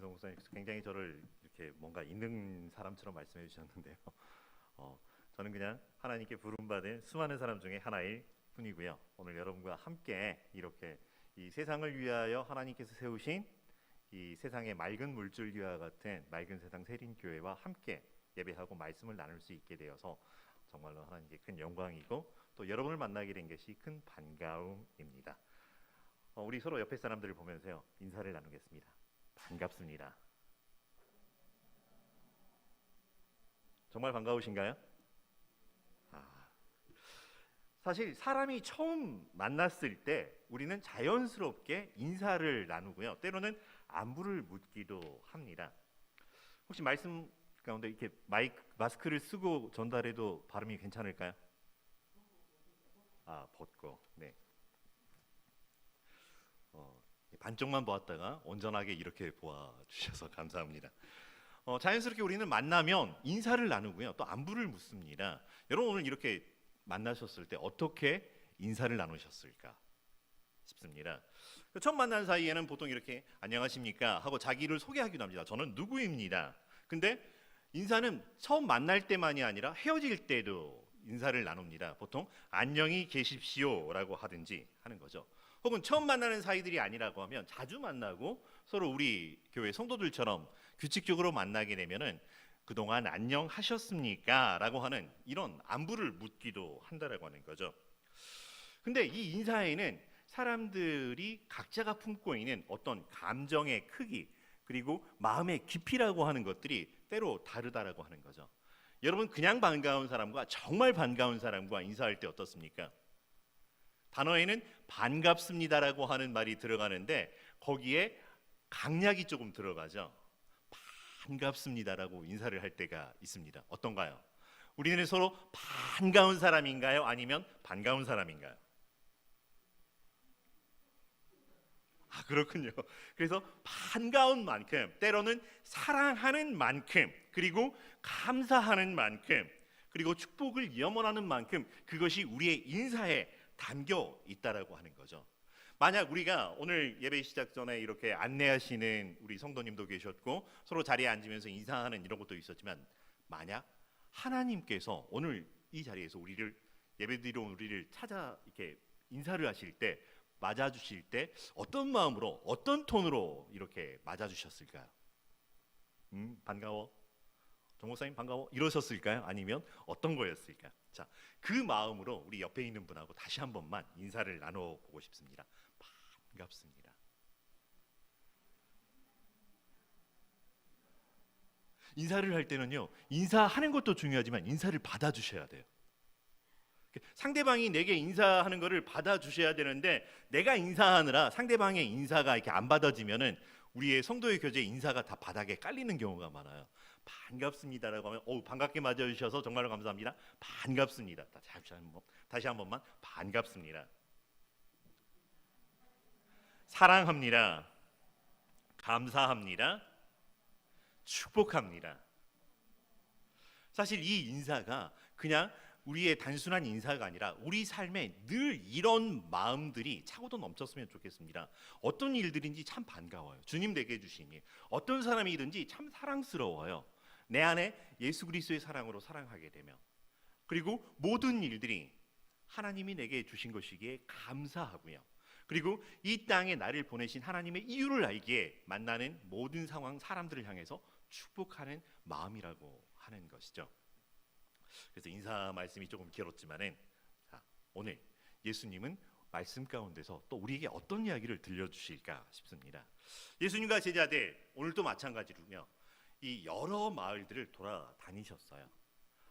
강희성 목사님 굉장히 저를 이렇게 뭔가 있는 사람처럼 말씀해 주셨는데요. 저는 그냥 하나님께 부름받은 수많은 사람 중에 하나일 뿐이고요. 오늘 여러분과 함께 이렇게 이 세상을 위하여 하나님께서 세우신 이 세상의 맑은 물줄기와 같은 맑은 세상 세린교회와 함께 예배하고 말씀을 나눌 수 있게 되어서 정말로 하나님께 큰 영광이고 또 여러분을 만나게 된 것이 큰 반가움입니다. 우리 서로 옆에 사람들을 보면서요, 인사를 나누겠습니다. 반갑습니다. 정말 반가우신가요? 사실 사람이 처음 만났을 때 우리는 자연스럽게 인사를 나누고요, 때로는 안부를 묻기도 합니다. 혹시 말씀 가운데 이렇게 마스크를 쓰고 전달해도 발음이 괜찮을까요? 벗고. 네. 반쪽만 보았다가 온전하게 이렇게 보아주셔서 감사합니다. 자연스럽게 우리는 만나면 인사를 나누고요, 또 안부를 묻습니다. 여러분 오늘 이렇게 만나셨을 때 어떻게 인사를 나누셨을까 싶습니다. 처음 만난 사이에는 보통 이렇게 안녕하십니까 하고 자기를 소개하기도 합니다. 저는 누구입니다. 근데 인사는 처음 만날 때만이 아니라 헤어질 때도 인사를 나눕니다. 보통 안녕히 계십시오라고 하든지 하는 거죠. 혹은 처음 만나는 사이들이 아니라고 하면 자주 만나고 서로 우리 교회 성도들처럼 규칙적으로 만나게 되면은 그동안 안녕하셨습니까? 라고 하는 이런 안부를 묻기도 한다라고 하는 거죠. 근데 이 인사에는 사람들이 각자가 품고 있는 어떤 감정의 크기 그리고 마음의 깊이라고 하는 것들이 때로 다르다라고 하는 거죠. 여러분 그냥 반가운 사람과 정말 반가운 사람과 인사할 때 어떻습니까? 단어에는 반갑습니다라고 하는 말이 들어가는데 거기에 강약이 조금 들어가죠. 반갑습니다라고 인사를 할 때가 있습니다. 어떤가요? 우리는 서로 반가운 사람인가요? 아니면 반가운 사람인가요? 그렇군요. 그래서 반가운 만큼, 때로는 사랑하는 만큼, 그리고 감사하는 만큼, 그리고 축복을 염원하는 만큼 그것이 우리의 인사에 담겨 있다라고 하는 거죠. 만약 우리가 오늘 예배 시작 전에 이렇게 안내하시는 우리 성도님도 계셨고 서로 자리에 앉으면서 인사하는 이런 것도 있었지만, 만약 하나님께서 오늘 이 자리에서 우리를 예배드리러 온 우리를 찾아 이렇게 인사를 하실 때, 맞아주실 때 어떤 마음으로 어떤 톤으로 이렇게 맞아주셨을까요? 반가워, 정목사님 반가워 이러셨을까요? 아니면 어떤 거였을까요? 자, 그 마음으로 우리 옆에 있는 분하고 다시 한 번만 인사를 나눠보고 싶습니다. 반갑습니다. 인사를 할 때는요, 인사하는 것도 중요하지만 인사를 받아주셔야 돼요. 상대방이 내게 인사하는 것을 받아주셔야 되는데, 내가 인사하느라 상대방의 인사가 이렇게 안 받아지면은 우리의 성도의 교제 인사가 다 바닥에 깔리는 경우가 많아요. 반갑습니다라고 하면 반갑게 맞아주셔서 정말로 감사합니다. 반갑습니다. 다시 한 번만 반갑습니다. 사랑합니다. 감사합니다. 축복합니다. 사실 이 인사가 그냥 우리의 단순한 인사가 아니라 우리 삶에 늘 이런 마음들이 차고도 넘쳤으면 좋겠습니다. 어떤 일들인지 참 반가워요. 주님 내게 주신 일, 어떤 사람이든지 참 사랑스러워요. 내 안에 예수 그리스도의 사랑으로 사랑하게 되면, 그리고 모든 일들이 하나님이 내게 주신 것이기에 감사하고요. 그리고 이 땅에 나를 보내신 하나님의 이유를 알기에 만나는 모든 상황, 사람들을 향해서 축복하는 마음이라고 하는 것이죠. 그래서 인사 말씀이 조금 길었지만은, 오늘 예수님은 말씀 가운데서 또 우리에게 어떤 이야기를 들려주실까 싶습니다. 예수님과 제자들 오늘도 마찬가지로요, 이 여러 마을들을 돌아다니셨어요.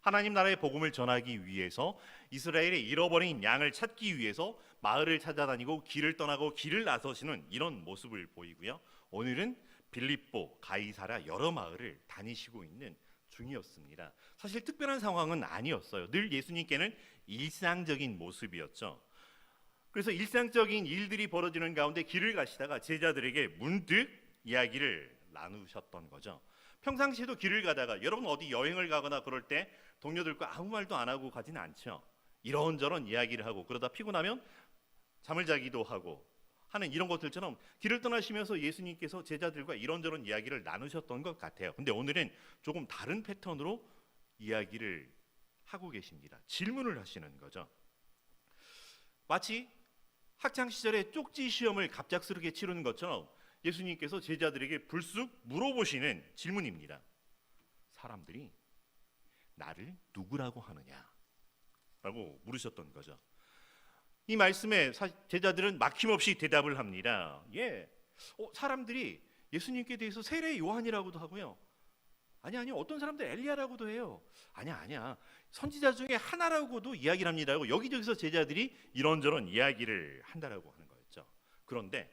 하나님 나라의 복음을 전하기 위해서, 이스라엘의 잃어버린 양을 찾기 위해서 마을을 찾아다니고 길을 떠나고 길을 나서시는 이런 모습을 보이고요. 오늘은 빌립보, 가이사랴 여러 마을을 다니시고 있는 중이었습니다. 사실 특별한 상황은 아니었어요. 늘 예수님께는 일상적인 모습이었죠. 그래서 일상적인 일들이 벌어지는 가운데 길을 가시다가 제자들에게 문득 이야기를 나누셨던 거죠. 평상시에도 길을 가다가, 여러분 어디 여행을 가거나 그럴 때 동료들과 아무 말도 안 하고 가지는 않죠. 이런저런 이야기를 하고, 그러다 피곤하면 잠을 자기도 하고 하는 이런 것들처럼 길을 떠나시면서 예수님께서 제자들과 이런저런 이야기를 나누셨던 것 같아요. 근데 오늘은 조금 다른 패턴으로 이야기를 하고 계십니다. 질문을 하시는 거죠. 마치 학창 시절에 쪽지 시험을 갑작스럽게 치르는 것처럼 예수님께서 제자들에게 불쑥 물어보시는 질문입니다. 사람들이 나를 누구라고 하느냐? 라고 물으셨던 거죠. 이 말씀에 제자들은 막힘없이 대답을 합니다. 사람들이 예수님께 대해서 세례 요한이라고도 하고요. 아니 어떤 사람들 엘리야라고도 해요. 아니야 선지자 중에 하나라고도 이야기를 합니다. 여기저기서 제자들이 이런저런 이야기를 한다라고 하는 거였죠. 그런데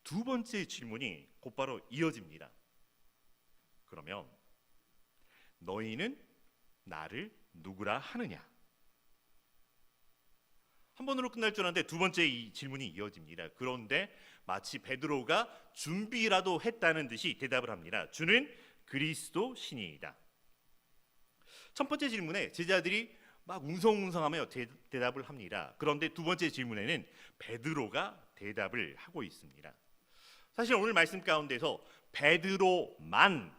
두 번째 질문이 곧바로 이어집니다. 그러면 너희는 나를 누구라 하느냐? 한 번으로 끝날 줄 알았는데 두 번째 이 질문이 이어집니다. 그런데 마치 베드로가 준비라도 했다는 듯이 대답을 합니다. 주는 그리스도 신이이다. 첫 번째 질문에 제자들이 막 웅성웅성하며 대답을 합니다. 그런데 두 번째 질문에는 베드로가 대답을 하고 있습니다. 사실 오늘 말씀 가운데서 베드로만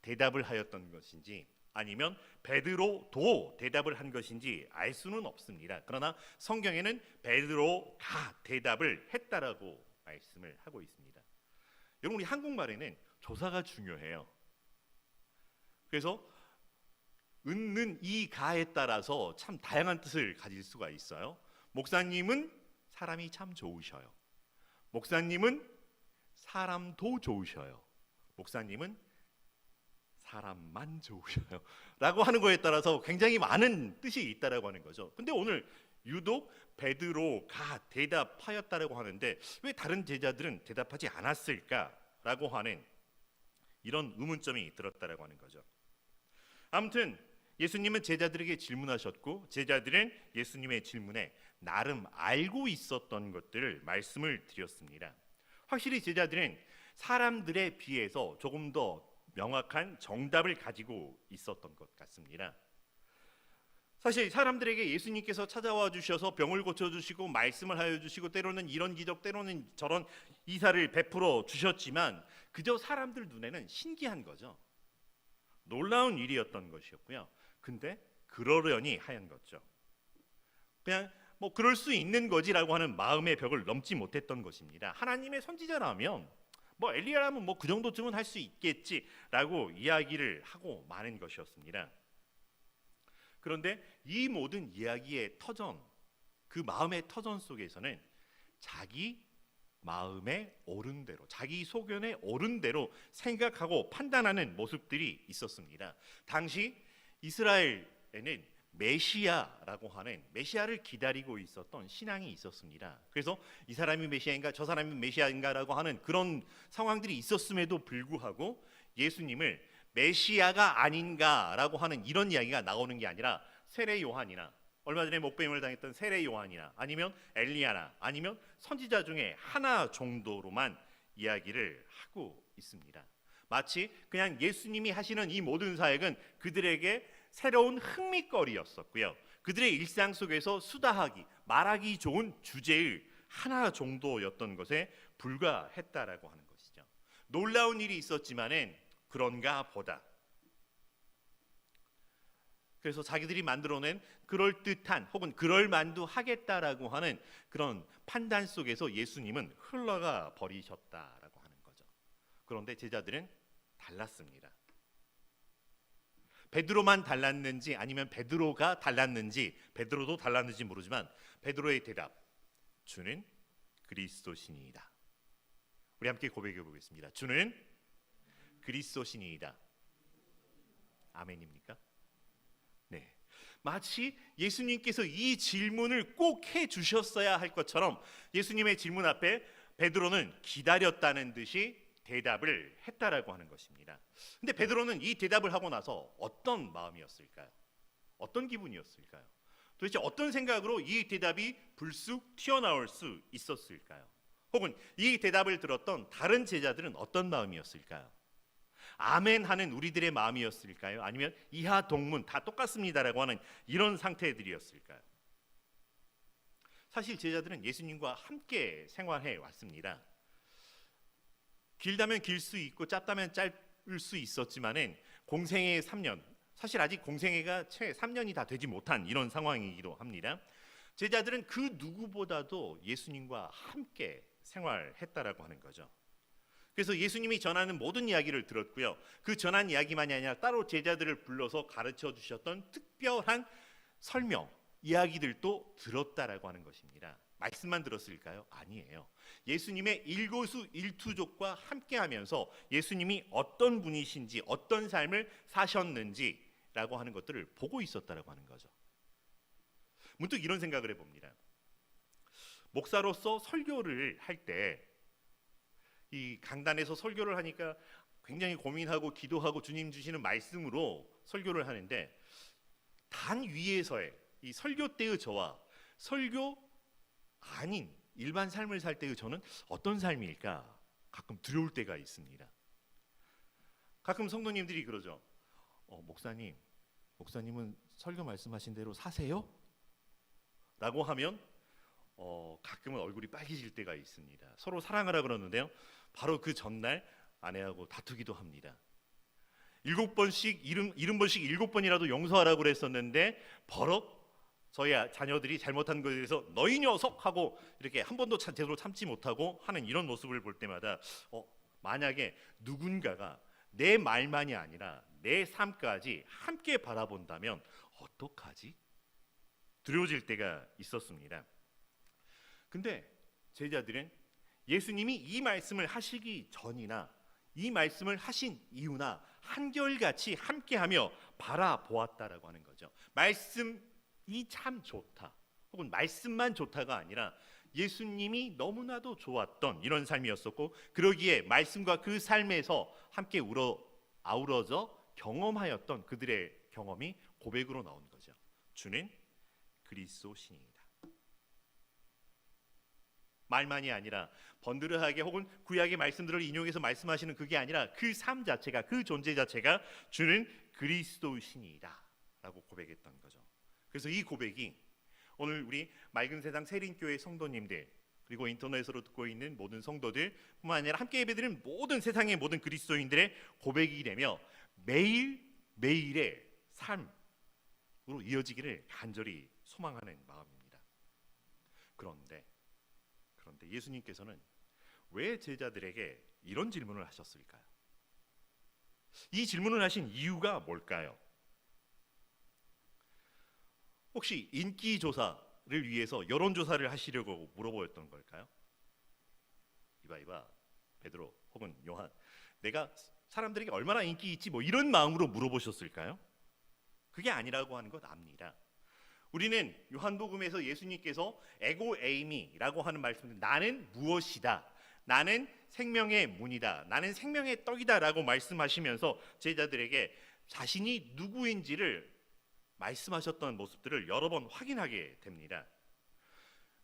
대답을 하였던 것인지 아니면 베드로도 대답을 한 것인지 알 수는 없습니다. 그러나 성경에는 베드로가 대답을 했다라고 말씀을 하고 있습니다. 여러분, 우리 한국말에는 조사가 중요해요. 그래서 은는 이 가에 따라서 참 다양한 뜻을 가질 수가 있어요. 목사님은 사람이 참 좋으셔요. 목사님은 사람도 좋으셔요. 목사님은 사람만 좋으셔요 라고 하는 거에 따라서 굉장히 많은 뜻이 있다라고 하는 거죠. 근데 오늘 유독 베드로가 대답하였다라고 하는데 왜 다른 제자들은 대답하지 않았을까라고 하는 이런 의문점이 들었다라고 하는 거죠. 아무튼 예수님은 제자들에게 질문하셨고 제자들은 예수님의 질문에 나름 알고 있었던 것들을 말씀을 드렸습니다. 확실히 제자들은 사람들에 비해서 조금 더 명확한 정답을 가지고 있었던 것 같습니다. 사실 사람들에게 예수님께서 찾아와 주셔서 병을 고쳐주시고 말씀을 하여 주시고 때로는 이런 기적 때로는 저런 이사를 베풀어 주셨지만 그저 사람들 눈에는 신기한 거죠. 놀라운 일이었던 것이었고요. 근데 그러려니 하얀 거죠. 그냥 뭐 그럴 수 있는 거지라고 하는 마음의 벽을 넘지 못했던 것입니다. 하나님의 선지자라면 뭐 엘리야라면 뭐 그 정도쯤은 할 수 있겠지라고 이야기를 하고 마는 것이었습니다. 그런데 이 모든 이야기의 터전, 그 마음의 터전 속에서는 자기 마음에 옳은 대로, 자기 소견에 옳은 대로 생각하고 판단하는 모습들이 있었습니다. 당시 이스라엘에는 메시아라고 하는 메시아를 기다리고 있었던 신앙이 있었습니다. 그래서 이 사람이 메시아인가 저 사람이 메시아인가라고 하는 그런 상황들이 있었음에도 불구하고 예수님을 메시아가 아닌가라고 하는 이런 이야기가 나오는 게 아니라 세례 요한이나 얼마 전에 목배임을 당했던 세례 요한이나 아니면 엘리야나 아니면 선지자 중에 하나 정도로만 이야기를 하고 있습니다. 마치 그냥 예수님이 하시는 이 모든 사역은 그들에게 새로운 흥미거리였었고요. 그들의 일상 속에서 수다하기, 말하기 좋은 주제의 하나 정도였던 것에 불과했다라고 하는 것이죠. 놀라운 일이 있었지만은 그런가 보다. 그래서 자기들이 만들어낸 그럴듯한 혹은 그럴만도 하겠다라고 하는 그런 판단 속에서 예수님은 흘러가 버리셨다라고 하는 거죠. 그런데 제자들은 달랐습니다. 베드로만 달랐는지 아니면 베드로가 달랐는지 베드로도 달랐는지 모르지만 베드로의 대답, 주는 그리스도신이이다. 우리 함께 고백해 보겠습니다. 주는 그리스도신이이다. 아멘입니까? 네. 마치 예수님께서 이 질문을 꼭 해주셨어야 할 것처럼 예수님의 질문 앞에 베드로는 기다렸다는 듯이 대답을 했다라고 하는 것입니다. 근데 베드로는 이 대답을 하고 나서 어떤 마음이었을까요? 어떤 기분이었을까요? 도대체 어떤 생각으로 이 대답이 불쑥 튀어나올 수 있었을까요? 혹은 이 대답을 들었던 다른 제자들은 어떤 마음이었을까요? 아멘 하는 우리들의 마음이었을까요? 아니면 이하 동문 다 똑같습니다라고 하는 이런 상태들이었을까요? 사실 제자들은 예수님과 함께 생활해 왔습니다. 길다면 길 수 있고 짧다면 짧을 수 있었지만은 공생애 3년, 사실 아직 공생애가 채 3년이 다 되지 못한 이런 상황이기도 합니다. 제자들은 그 누구보다도 예수님과 함께 생활했다라고 하는 거죠. 그래서 예수님이 전하는 모든 이야기를 들었고요. 그 전한 이야기만이 아니라 따로 제자들을 불러서 가르쳐 주셨던 특별한 설명, 이야기들도 들었다라고 하는 것입니다. 말씀만 들었을까요? 아니에요. 예수님의 일거수일투족과 함께하면서 예수님이 어떤 분이신지, 어떤 삶을 사셨는지라고 하는 것들을 보고 있었다라고 하는 거죠. 문득 이런 생각을 해봅니다. 목사로서 설교를 할 때 이 강단에서 설교를 하니까 굉장히 고민하고 기도하고 주님 주시는 말씀으로 설교를 하는데, 단 위에서의 이 설교 때의 저와 설교 아닌 일반 삶을 살 때의 저는 어떤 삶일까 가끔 두려울 때가 있습니다. 가끔 성도님들이 그러죠. 목사님은 설교 말씀하신 대로 사세요? 라고 하면 가끔은 얼굴이 빨개질 때가 있습니다. 서로 사랑하라 그러는데요, 바로 그 전날 아내하고 다투기도 합니다. 7번씩 70번씩 7번이라도 용서하라고 그랬었는데 버럭 저희 자녀들이 잘못한 것에 대해서 너희 녀석 하고 이렇게 한 번도 제대로 참지 못하고 하는 이런 모습을 볼 때마다 만약에 누군가가 내 말만이 아니라 내 삶까지 함께 바라본다면 어떡하지? 두려워질 때가 있었습니다. 근데 제자들은 예수님이 이 말씀을 하시기 전이나 이 말씀을 하신 이유나 한결같이 함께하며 바라보았다라고 하는 거죠. 말씀이 참 좋다, 혹은 말씀만 좋다가 아니라 예수님이 너무나도 좋았던 이런 삶이었었고, 그러기에 말씀과 그 삶에서 함께 아우러져 경험하였던 그들의 경험이 고백으로 나온 거죠. 주는 그리스도신이다. 말만이 아니라 번드르하게 혹은 구약의 말씀들을 인용해서 말씀하시는 그게 아니라 그 삶 자체가, 그 존재 자체가 주는 그리스도신이다 라고 고백했던 거죠. 그래서 이 고백이 오늘 우리 맑은 세상 세린교회 성도님들, 그리고 인터넷으로 듣고 있는 모든 성도들 뿐만 아니라 함께 예배드리는 모든 세상의 모든 그리스도인들의 고백이 되며 매일매일의 삶으로 이어지기를 간절히 소망하는 마음입니다. 그런데 예수님께서는 왜 제자들에게 이런 질문을 하셨을까요? 이 질문을 하신 이유가 뭘까요? 혹시 인기 조사를 위해서 여론 조사를 하시려고 물어보였던 걸까요? 이봐 베드로 혹은 요한, 내가 사람들에게 얼마나 인기 있지 뭐 이런 마음으로 물어보셨을까요? 그게 아니라고 하는 것 압니다. 우리는 요한복음에서 예수님께서 에고 에이미라고 하는 말씀을, 나는 무엇이다, 나는 생명의 문이다, 나는 생명의 떡이다 라고 말씀하시면서 제자들에게 자신이 누구인지를 말씀하셨던 모습들을 여러 번 확인하게 됩니다.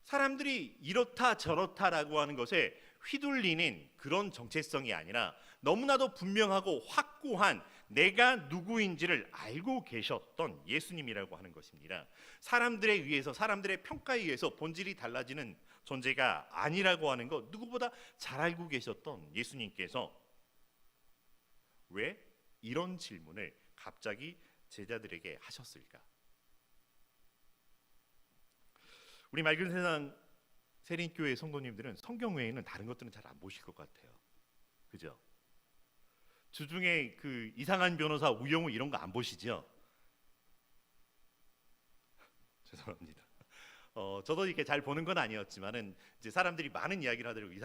사람들이 이렇다 저렇다라고 하는 것에 휘둘리는 그런 정체성이 아니라 너무나도 분명하고 확고한 내가 누구인지를 알고 계셨던 예수님이라고 하는 것입니다. 사람들에 의해서, 사람들의 평가에 의해서 본질이 달라지는 존재가 아니라고 하는 것 누구보다 잘 알고 계셨던 예수님께서 왜 이런 질문을 갑자기 제자들에게 하셨을까? 우리 맑은 세상 세린교회 성도님들은 성경 외에는 다른 것들은 잘 안 보실 것 같아요. 그죠? 주중에 그 이상한 변호사 우영우 이런 거 안 보시죠? 죄송합니다. 저도 이렇게 잘 보는 건 아니었지만은 이제 사람들이 많은 이야기를 하더라고요.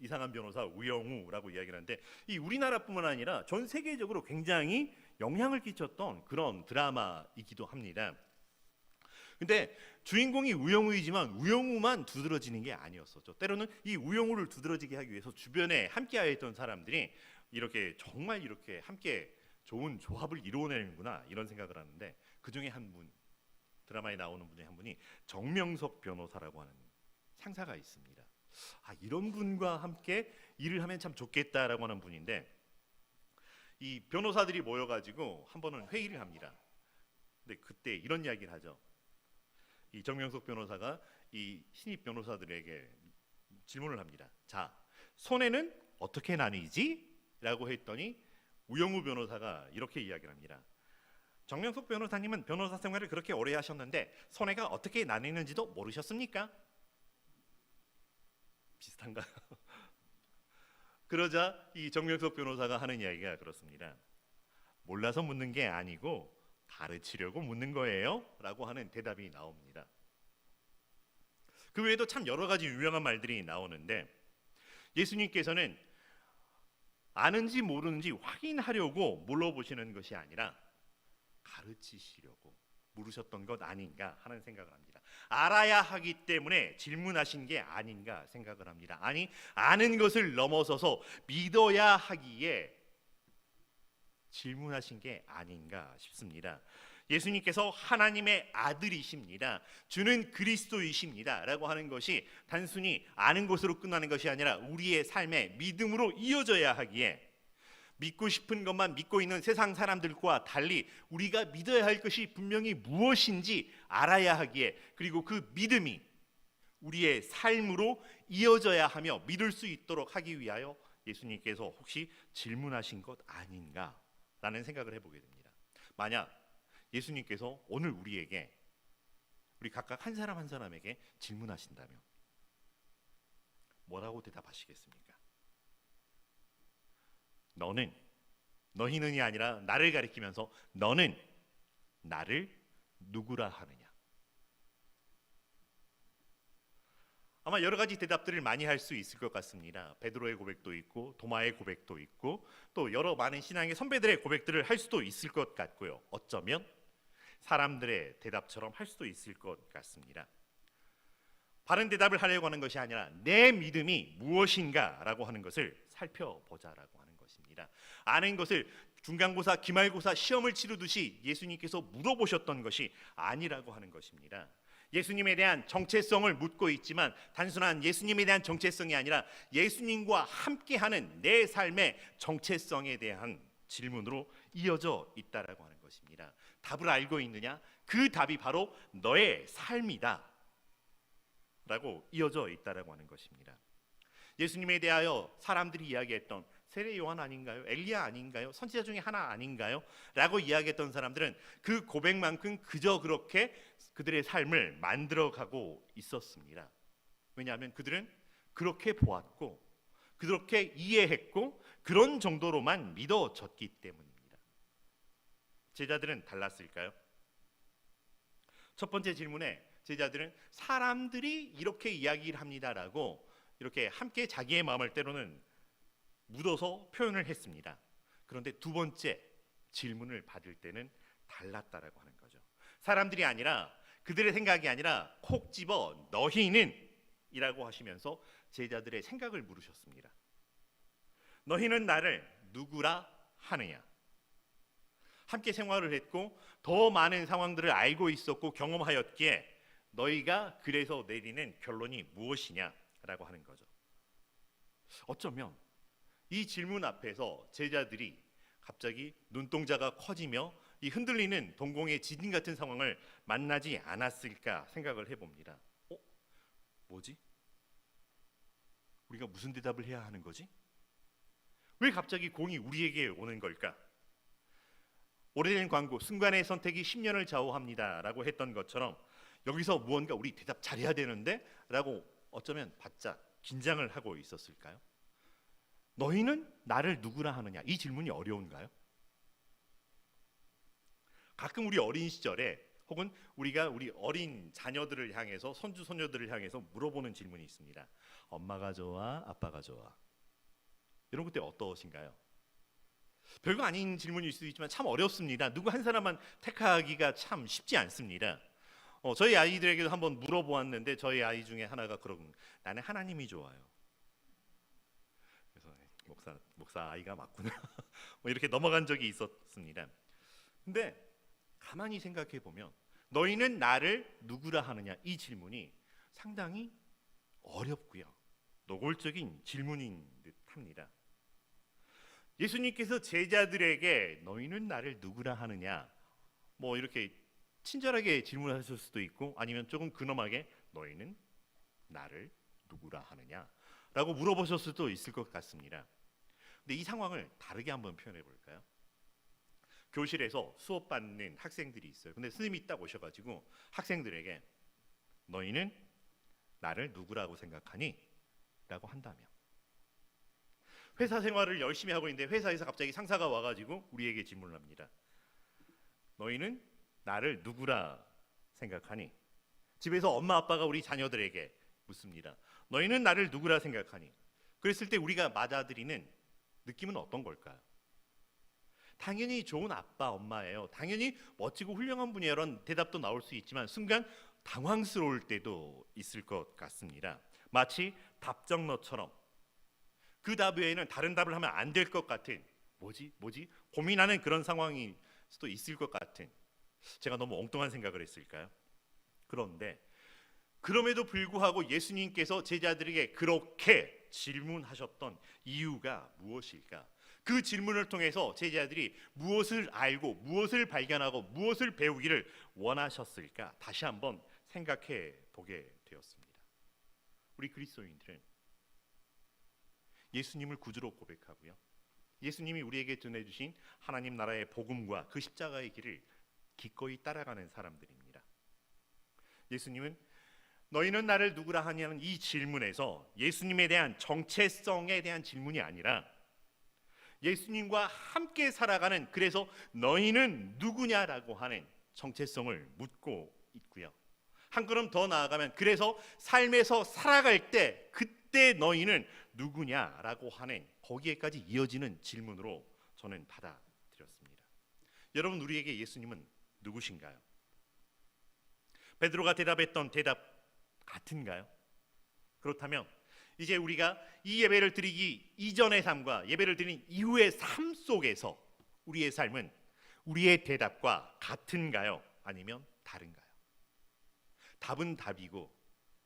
이상한 변호사 우영우라고 이야기를 하는데, 이 우리나라뿐만 아니라 전 세계적으로 굉장히 영향을 끼쳤던 그런 드라마이기도 합니다. 근데 주인공이 우영우이지만 우영우만 두드러지는 게 아니었었죠. 때로는 이 우영우를 두드러지게 하기 위해서 주변에 함께하였던 사람들이 이렇게 정말 이렇게 함께 좋은 조합을 이루어내는구나 이런 생각을 하는데, 그 중에 한 분, 드라마에 나오는 분의 한 분이 정명석 변호사라고 하는 상사가 있습니다. 이런 분과 함께 일을 하면 참 좋겠다라고 하는 분인데, 이 변호사들이 모여가지고 한 번은 회의를 합니다. 근데 그때 이런 이야기를 하죠. 이 정명석 변호사가 이 신입 변호사들에게 질문을 합니다. 자, 손해는 어떻게 나뉘지? 라고 했더니 우영우 변호사가 이렇게 이야기를 합니다. 정명석 변호사님은 변호사 생활을 그렇게 오래 하셨는데 손해가 어떻게 나뉘는지도 모르셨습니까? 비슷한가요? 그러자 이 정명석 변호사가 하는 이야기가 그렇습니다. 몰라서 묻는 게 아니고 가르치려고 묻는 거예요 라고 하는 대답이 나옵니다. 그 외에도 참 여러 가지 유명한 말들이 나오는데 예수님께서는 아는지 모르는지 확인하려고 물어보시는 것이 아니라 가르치시려고 물으셨던 것 아닌가 하는 생각을 합니다. 알아야 하기 때문에 질문하신 게 아닌가 생각을 합니다. 아니, 아는 것을 넘어서서 믿어야 하기에 질문하신 게 아닌가 싶습니다. 예수님께서 하나님의 아들이십니다. 주는 그리스도이십니다. 라고 하는 것이 단순히 아는 것으로 끝나는 것이 아니라 우리의 삶의 믿음으로 이어져야 하기에 믿고 싶은 것만 믿고 있는 세상 사람들과 달리 우리가 믿어야 할 것이 분명히 무엇인지 알아야 하기에 그리고 그 믿음이 우리의 삶으로 이어져야 하며 믿을 수 있도록 하기 위하여 예수님께서 혹시 질문하신 것 아닌가라는 생각을 해보게 됩니다. 만약 예수님께서 오늘 우리에게 우리 각각 한 사람 한 사람에게 질문하신다면 뭐라고 대답하시겠습니까? 너는, 너희는이 아니라 나를 가리키면서 너는 나를 누구라 하느냐? 아마 여러 가지 대답들을 많이 할 수 있을 것 같습니다. 베드로의 고백도 있고 도마의 고백도 있고 또 여러 많은 신앙의 선배들의 고백들을 할 수도 있을 것 같고요. 어쩌면 사람들의 대답처럼 할 수도 있을 것 같습니다. 바른 대답을 하려고 하는 것이 아니라 내 믿음이 무엇인가라고 하는 것을 살펴보자라고 하는 것입니다. 아는 것을 중간고사, 기말고사 시험을 치르듯이 예수님께서 물어보셨던 것이 아니라고 하는 것입니다. 예수님에 대한 정체성을 묻고 있지만 단순한 예수님에 대한 정체성이 아니라 예수님과 함께하는 내 삶의 정체성에 대한 질문으로 이어져 있다라고 하는 것입니다. 답을 알고 있느냐? 그 답이 바로 너의 삶이다 라고 이어져 있다라고 하는 것입니다. 예수님에 대하여 사람들이 이야기했던 세례 요한 아닌가요? 엘리야 아닌가요? 선지자 중에 하나 아닌가요? 라고 이야기했던 사람들은 그 고백만큼 그저 그렇게 그들의 삶을 만들어가고 있었습니다. 왜냐하면 그들은 그렇게 보았고 그렇게 이해했고 그런 정도로만 믿어졌기 때문입니다. 제자들은 달랐을까요? 첫 번째 질문에 제자들은 사람들이 이렇게 이야기를 합니다라고 이렇게 함께 자기의 마음을 때로는 묻어서 표현을 했습니다. 그런데 두 번째 질문을 받을 때는 달랐다라고 하는 거죠. 사람들이 아니라 그들의 생각이 아니라 콕 집어 너희는 이라고 하시면서 제자들의 생각을 물으셨습니다. 너희는 나를 누구라 하느냐? 함께 생활을 했고 더 많은 상황들을 알고 있었고 경험하였기에 너희가 그래서 내리는 결론이 무엇이냐라고 하는 거죠. 어쩌면 이 질문 앞에서 제자들이 갑자기 눈동자가 커지며 이 흔들리는 동공의 지진 같은 상황을 만나지 않았을까 생각을 해봅니다. 뭐지? 우리가 무슨 대답을 해야 하는 거지? 왜 갑자기 공이 우리에게 오는 걸까? 오래된 광고 순간의 선택이 10년을 좌우합니다 라고 했던 것처럼 여기서 무언가 우리 대답 잘해야 되는데 라고 어쩌면 바짝 긴장을 하고 있었을까요? 너희는 나를 누구라 하느냐? 이 질문이 어려운가요? 가끔 우리 어린 시절에 혹은 우리가 우리 어린 자녀들을 향해서 손주 손녀들을 향해서 물어보는 질문이 있습니다. 엄마가 좋아? 아빠가 좋아? 이런 것들 어떠신가요? 별거 아닌 질문일 수도 있지만 참 어렵습니다. 누구 한 사람만 택하기가 참 쉽지 않습니다. 저희 아이들에게도 한번 물어보았는데 저희 아이 중에 하나가 그러고 나는 하나님이 좋아요. 그래서 목사 아이가 맞구나 뭐 이렇게 넘어간 적이 있었습니다. 근데 가만히 생각해 보면 너희는 나를 누구라 하느냐 이 질문이 상당히 어렵고요. 노골적인 질문인 듯합니다. 예수님께서 제자들에게 너희는 나를 누구라 하느냐 뭐 이렇게 친절하게 질문하실 수도 있고 아니면 조금 근엄하게 너희는 나를 누구라 하느냐? 라고 물어보실 수도 있을 것 같습니다. 근데 이 상황을 다르게 한번 표현해 볼까요? 교실에서 수업 받는 학생들이 있어요. 근데 스님이 딱 오셔가지고 학생들에게 너희는 나를 누구라고 생각하니? 라고 한다면, 회사 생활을 열심히 하고 있는데 회사에서 갑자기 상사가 와가지고 우리에게 질문을 합니다. 너희는 나를 누구라 생각하니? 집에서 엄마 아빠가 우리 자녀들에게 묻습니다. 너희는 나를 누구라 생각하니? 그랬을 때 우리가 맞아들이는 느낌은 어떤 걸까요? 당연히 좋은 아빠 엄마예요. 당연히 멋지고 훌륭한 분이에요. 이런 대답도 나올 수 있지만 순간 당황스러울 때도 있을 것 같습니다. 마치 답정너처럼 그 답 외에는 다른 답을 하면 안 될 것 같은, 뭐지 고민하는 그런 상황이 수도 있을 것 같은, 제가 너무 엉뚱한 생각을 했을까요? 그런데 그럼에도 불구하고 예수님께서 제자들에게 그렇게 질문하셨던 이유가 무엇일까? 그 질문을 통해서 제자들이 무엇을 알고 무엇을 발견하고 무엇을 배우기를 원하셨을까? 다시 한번 생각해 보게 되었습니다. 우리 그리스도인들은 예수님을 구주로 고백하고요, 예수님이 우리에게 전해주신 하나님 나라의 복음과 그 십자가의 길을 기꺼이 따라가는 사람들입니다. 예수님은 너희는 나를 누구라 하냐는 이 질문에서 예수님에 대한 정체성에 대한 질문이 아니라 예수님과 함께 살아가는, 그래서 너희는 누구냐라고 하는 정체성을 묻고 있고요. 한 걸음 더 나아가면 그래서 삶에서 살아갈 때 그때 너희는 누구냐라고 하는 거기에까지 이어지는 질문으로 저는 받아들였습니다. 여러분, 우리에게 예수님은 누구신가요? 베드로가 대답했던 대답 같은가요? 그렇다면 이제 우리가 이 예배를 드리기 이전의 삶과 예배를 드린 이후의 삶 속에서 우리의 삶은 우리의 대답과 같은가요? 아니면 다른가요? 답은 답이고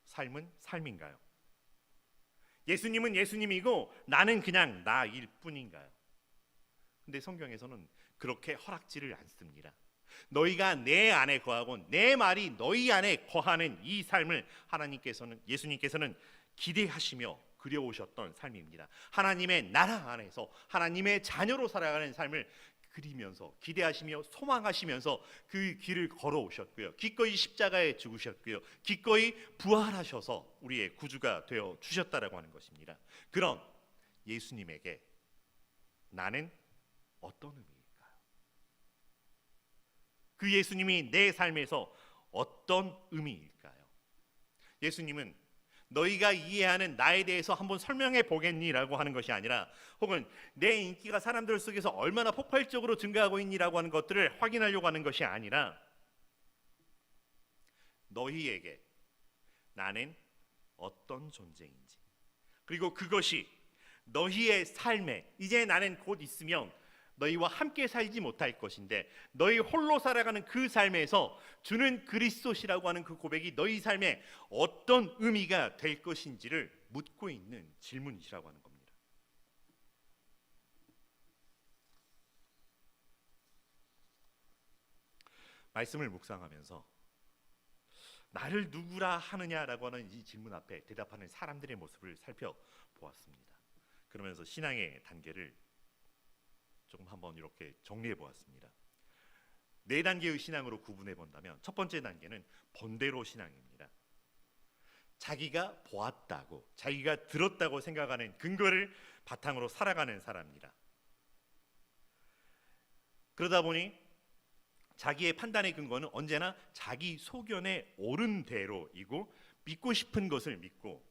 삶은 삶인가요? 예수님은 예수님이고 나는 그냥 나일 뿐인가요? 근데 성경에서는 그렇게 허락지를 않습니다. 너희가 내 안에 거하고 내 말이 너희 안에 거하는 이 삶을 예수님께서는 기대하시며 그려오셨던 삶입니다. 하나님의 나라 안에서 하나님의 자녀로 살아가는 삶을 그리면서 기대하시며 소망하시면서 그 길을 걸어오셨고요, 기꺼이 십자가에 죽으셨고요, 기꺼이 부활하셔서 우리의 구주가 되어 주셨다라고 하는 것입니다. 그런 예수님에게 나는 어떤 의미일까요? 그 예수님이 내 삶에서 어떤 의미일까요? 예수님은 너희가 이해하는 나에 대해서 한번 설명해 보겠니라고 하는 것이 아니라, 혹은 내 인기가 사람들 속에서 얼마나 폭발적으로 증가하고 있니라고 하는 것들을 확인하려고 하는 것이 아니라, 너희에게 나는 어떤 존재인지, 그리고 그것이 너희의 삶에 이제 나는 곧 있으면 너희와 함께 살지 못할 것인데 너희 홀로 살아가는 그 삶에서 주는 그리스도시라고 하는 그 고백이 너희 삶에 어떤 의미가 될 것인지를 묻고 있는 질문이라고 하는 겁니다. 말씀을 묵상하면서 나를 누구라 하느냐라고 하는 이 질문 앞에 대답하는 사람들의 모습을 살펴보았습니다. 그러면서 신앙의 단계를 조금 한번 이렇게 정리해 보았습니다. 4단계의 신앙으로 구분해 본다면 첫 번째 단계는 번대로 신앙입니다. 자기가 보았다고, 자기가 들었다고 생각하는 근거를 바탕으로 살아가는 사람입니다. 그러다 보니 자기의 판단의 근거는 언제나 자기 소견에 옳은 대로이고, 믿고 싶은 것을 믿고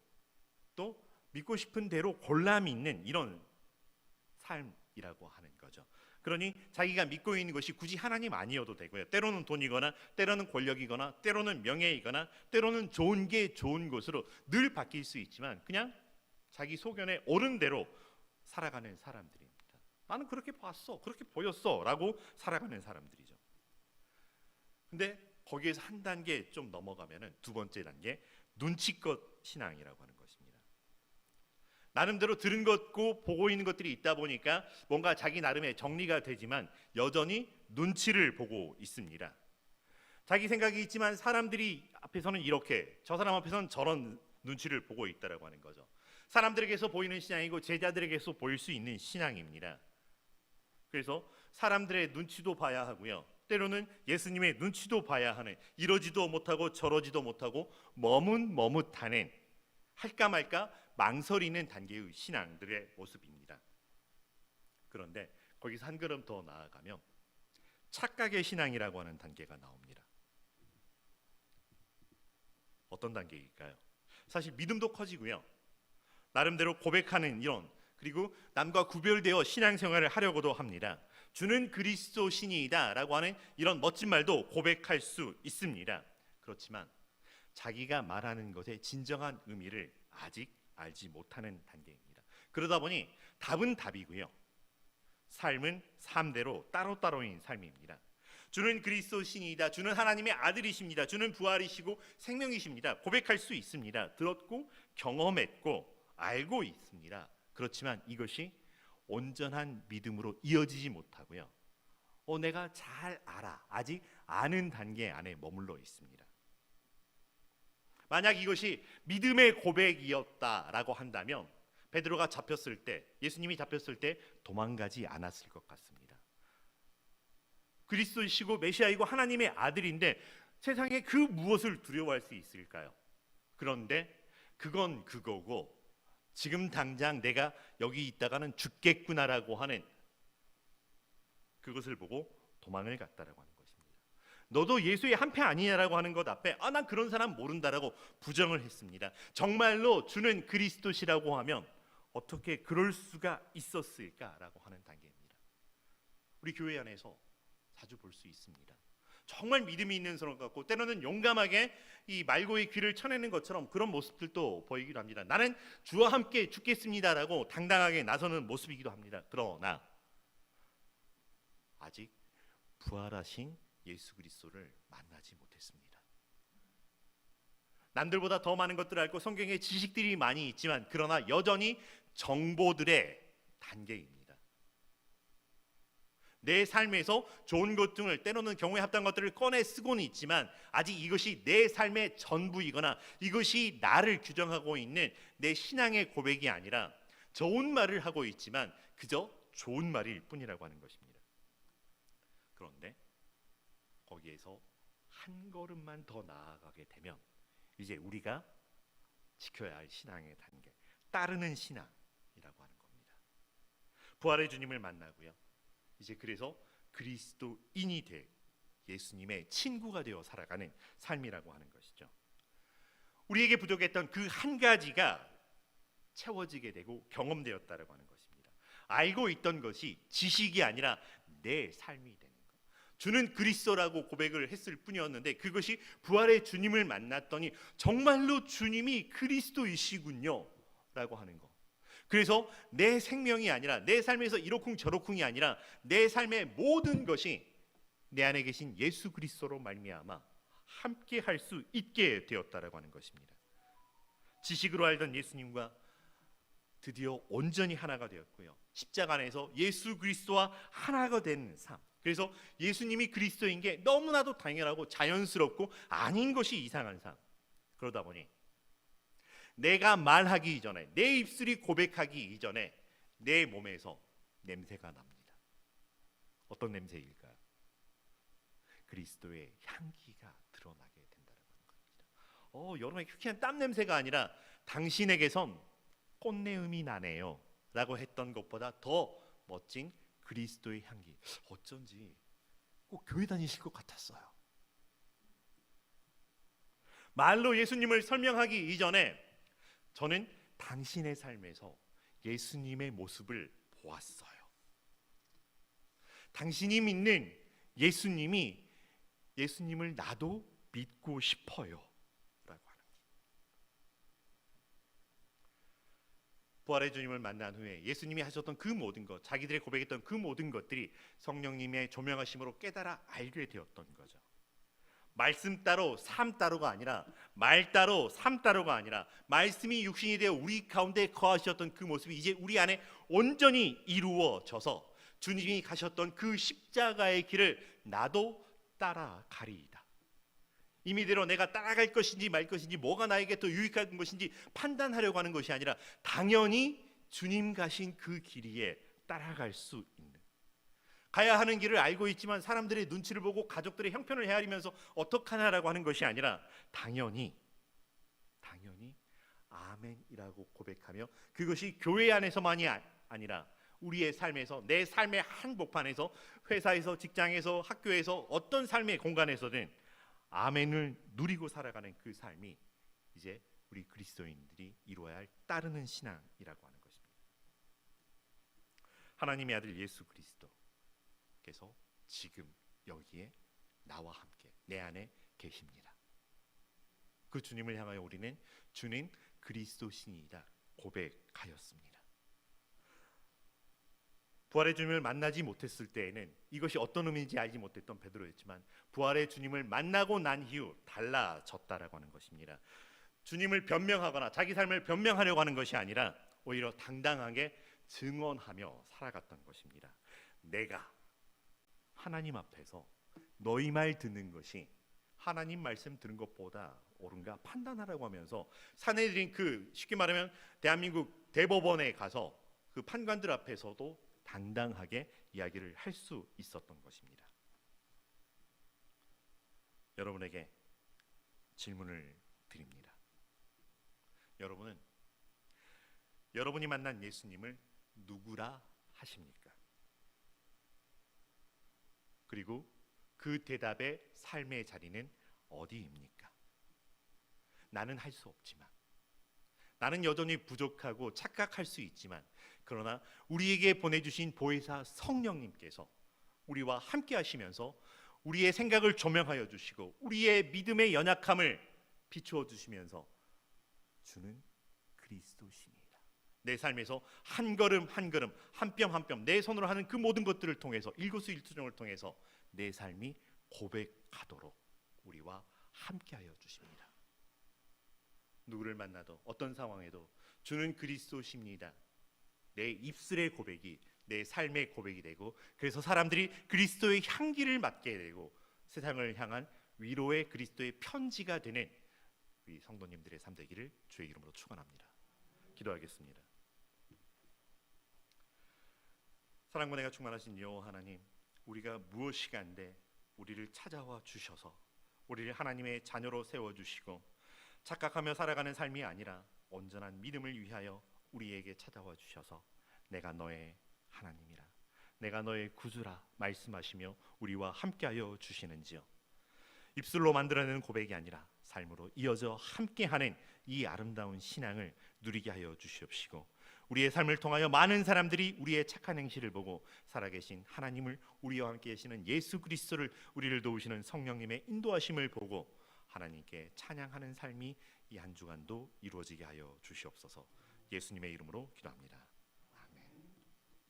또 믿고 싶은 대로 골라 믿는 이런 삶이라고 하는 거죠. 그러니 자기가 믿고 있는 것이 굳이 하나님 아니어도 되고요, 때로는 돈이거나 때로는 권력이거나 때로는 명예이거나 때로는 좋은 게 좋은 것으로 늘 바뀔 수 있지만 그냥 자기 소견에 옳은 대로 살아가는 사람들입니다. 나는 그렇게 봤어, 그렇게 보였어 라고 살아가는 사람들이죠. 근데 거기에서 한 단계 좀 넘어가면은 두 번째 단계, 눈치껏 신앙이라고 하는 것입니다. 나름대로 들은 것고 보고 있는 것들이 있다 보니까 뭔가 자기 나름의 정리가 되지만 여전히 눈치를 보고 있습니다. 자기 생각이 있지만 사람들이 앞에서는 이렇게, 저 사람 앞에서는 저런 눈치를 보고 있다라고 하는 거죠. 사람들에게서 보이는 신앙이고 제자들에게서 보일 수 있는 신앙입니다. 그래서 사람들의 눈치도 봐야 하고요, 때로는 예수님의 눈치도 봐야 하는, 이러지도 못하고 저러지도 못하고 머뭇머뭇하는, 할까 말까 망설이는 단계의 신앙들의 모습입니다. 그런데 거기서 한 걸음 더 나아가면 착각의 신앙이라고 하는 단계가 나옵니다. 어떤 단계일까요? 사실 믿음도 커지고요, 나름대로 고백하는 이런, 그리고 남과 구별되어 신앙생활을 하려고도 합니다. 주는 그리스도 신이다 라고 하는 이런 멋진 말도 고백할 수 있습니다. 그렇지만 자기가 말하는 것의 진정한 의미를 아직 알지 못하는 단계입니다. 그러다 보니 답은 답이고요, 삶은 삶대로 따로따로인 삶입니다. 주는 그리스도 신이다, 주는 하나님의 아들이십니다, 주는 부활이시고 생명이십니다, 고백할 수 있습니다. 들었고 경험했고 알고 있습니다. 그렇지만 이것이 온전한 믿음으로 이어지지 못하고요, 내가 잘 알아, 아직 아는 단계 안에 머물러 있습니다. 만약 이것이 믿음의 고백이었다라고 한다면 베드로가 잡혔을 때, 예수님이 잡혔을 때 도망가지 않았을 것 같습니다. 그리스도이시고 메시아이고 하나님의 아들인데 세상에 그 무엇을 두려워할 수 있을까요? 그런데 그건 그거고, 지금 당장 내가 여기 있다가는 죽겠구나라고 하는 그것을 보고 도망을 갔다라고 하는 것입니다. 너도 예수의 한패 아니냐라고 하는 것 앞에 난 그런 사람 모른다라고 부정을 했습니다. 정말로 주는 그리스도시라고 하면 어떻게 그럴 수가 있었을까라고 하는 단계입니다. 우리 교회 안에서 자주 볼 수 있습니다. 정말 믿음이 있는 사람 같고 때로는 용감하게 이 말고의 귀를 쳐내는 것처럼 그런 모습들도 보이기도 합니다. 나는 주와 함께 죽겠습니다라고 당당하게 나서는 모습이기도 합니다. 그러나 아직 부활하신 예수 그리스도를 만나지 못했습니다. 남들보다 더 많은 것들을 알고 성경에 지식들이 많이 있지만 그러나 여전히 정보들의 단계입니다. 내 삶에서 좋은 것 등을, 때로는 경우에 합당한 것들을 꺼내 쓰고는 있지만 아직 이것이 내 삶의 전부이거나 이것이 나를 규정하고 있는 내 신앙의 고백이 아니라 좋은 말을 하고 있지만 그저 좋은 말일 뿐이라고 하는 것입니다. 그런데 거기에서 한 걸음만 더 나아가게 되면 이제 우리가 지켜야 할 신앙의 단계, 따르는 신앙이라고 하는 겁니다. 부활의 주님을 만나고요, 이제 그래서 그리스도인이 될 예수님의 친구가 되어 살아가는 삶이라고 하는 것이죠. 우리에게 부족했던 그 한 가지가 채워지게 되고 경험되었다라고 하는 것입니다. 알고 있던 것이 지식이 아니라 내 삶이 되는 것. 주는 그리스도라고 고백을 했을 뿐이었는데 그것이 부활의 주님을 만났더니 정말로 주님이 그리스도이시군요 라고 하는 것. 그래서 내 생명이 아니라, 내 삶에서 이러쿵저러쿵이 아니라 내 삶의 모든 것이 내 안에 계신 예수 그리스도로 말미암아 함께 할 수 있게 되었다라고 하는 것입니다. 지식으로 알던 예수님과 드디어 온전히 하나가 되었고요, 십자가 안에서 예수 그리스도와 하나가 된 삶. 그래서 예수님이 그리스도인 게 너무나도 당연하고 자연스럽고 아닌 것이 이상한 삶. 그러다 보니 내가 말하기 이전에, 내 입술이 고백하기 이전에 내 몸에서 냄새가 납니다. 어떤 냄새일까요? 그리스도의 향기가 드러나게 된다는 겁니다. 여러분의 큐키한 땀 냄새가 아니라 당신에게선 꽃내음이 나네요 라고 했던 것보다 더 멋진 그리스도의 향기. 어쩐지 꼭 교회 다니실 것 같았어요. 말로 예수님을 설명하기 이전에 저는 당신의 삶에서 예수님의 모습을 보았어요. 당신이 믿는 예수님을 나도 믿고 싶어요 라고 하는 거예요. 부활의 주님을 만난 후에 예수님이 하셨던 그 모든 것, 자기들이 고백했던 그 모든 것들이 성령님의 조명하심으로 깨달아 알게 되었던 거죠. 말씀 따로 삶 따로가 아니라, 말 따로 삶 따로가 아니라 말씀이 육신이 되어 우리 가운데 거하셨던 그 모습이 이제 우리 안에 온전히 이루어져서 주님이 가셨던 그 십자가의 길을 나도 따라가리이다 임의대로 내가 따라갈 것인지 말 것인지 뭐가 나에게 더 유익한 것인지 판단하려고 하는 것이 아니라 당연히 주님 가신 그 길 위에 따라갈 수 있는, 가야 하는 길을 알고 있지만 사람들의 눈치를 보고 가족들의 형편을 헤아리면서 어떡하나라고 하는 것이 아니라 당연히 아멘이라고 고백하며, 그것이 교회 안에서만이 아니라 우리의 삶에서, 내 삶의 한복판에서, 회사에서, 직장에서, 학교에서, 어떤 삶의 공간에서든 아멘을 누리고 살아가는 그 삶이 이제 우리 그리스도인들이 이루어야 할 따르는 신앙이라고 하는 것입니다. 하나님의 아들 예수 그리스도께서 지금 여기에 나와 함께 내 안에 계십니다. 그 주님을 향하여 우리는 주는 그리스도신이다 고백하였습니다. 부활의 주님을 만나지 못했을 때에는 이것이 어떤 의미인지 알지 못했던 베드로였지만, 부활의 주님을 만나고 난 이후 달라졌다라고 하는 것입니다. 주님을 변명하거나 자기 삶을 변명하려고 하는 것이 아니라 오히려 당당하게 증언하며 살아갔던 것입니다. 내가 하나님 앞에서 너희 말 듣는 것이 하나님 말씀 들은 것보다 옳은가 판단하라고 하면서 사내들인, 그 쉽게 말하면 대한민국 대법원에 가서 그 판관들 앞에서도 당당하게 이야기를 할 수 있었던 것입니다. 여러분에게 질문을 드립니다. 여러분은 여러분이 만난 예수님을 누구라 하십니까? 그리고 그 대답의 삶의 자리는 어디입니까? 나는 할 수 없지만, 나는 여전히 부족하고 착각할 수 있지만, 그러나 우리에게 보내주신 보혜사 성령님께서 우리와 함께 하시면서 우리의 생각을 조명하여 주시고 우리의 믿음의 연약함을 비추어 주시면서 주는 그리스도십니다. 내 삶에서 한 걸음 한 걸음, 한 뼘 한 뼘, 내 손으로 하는 그 모든 것들을 통해서, 일거수일투족을 통해서 내 삶이 고백하도록 우리와 함께하여 주십니다. 누구를 만나도 어떤 상황에도 주는 그리스도십니다, 내 입술의 고백이 내 삶의 고백이 되고, 그래서 사람들이 그리스도의 향기를 맡게 되고 세상을 향한 위로의 그리스도의 편지가 되는 우리 성도님들의 삶 되기를 주의 이름으로 축원합니다. 기도하겠습니다. 사랑과 은혜가 충만하신 여호와 하나님, 우리가 무엇이간데 우리를 찾아와 주셔서 우리를 하나님의 자녀로 세워주시고 착각하며 살아가는 삶이 아니라 온전한 믿음을 위하여 우리에게 찾아와 주셔서 내가 너의 하나님이라, 내가 너의 구주라 말씀하시며 우리와 함께하여 주시는지요. 입술로 만들어내는 고백이 아니라 삶으로 이어져 함께하는 이 아름다운 신앙을 누리게 하여 주시옵시고, 우리의 삶을 통하여 많은 사람들이 우리의 착한 행실을 보고 살아계신 하나님을, 우리와 함께 계시는 예수 그리스도를, 우리를 도우시는 성령님의 인도하심을 보고 하나님께 찬양하는 삶이 이 한 주간도 이루어지게 하여 주시옵소서. 예수님의 이름으로 기도합니다.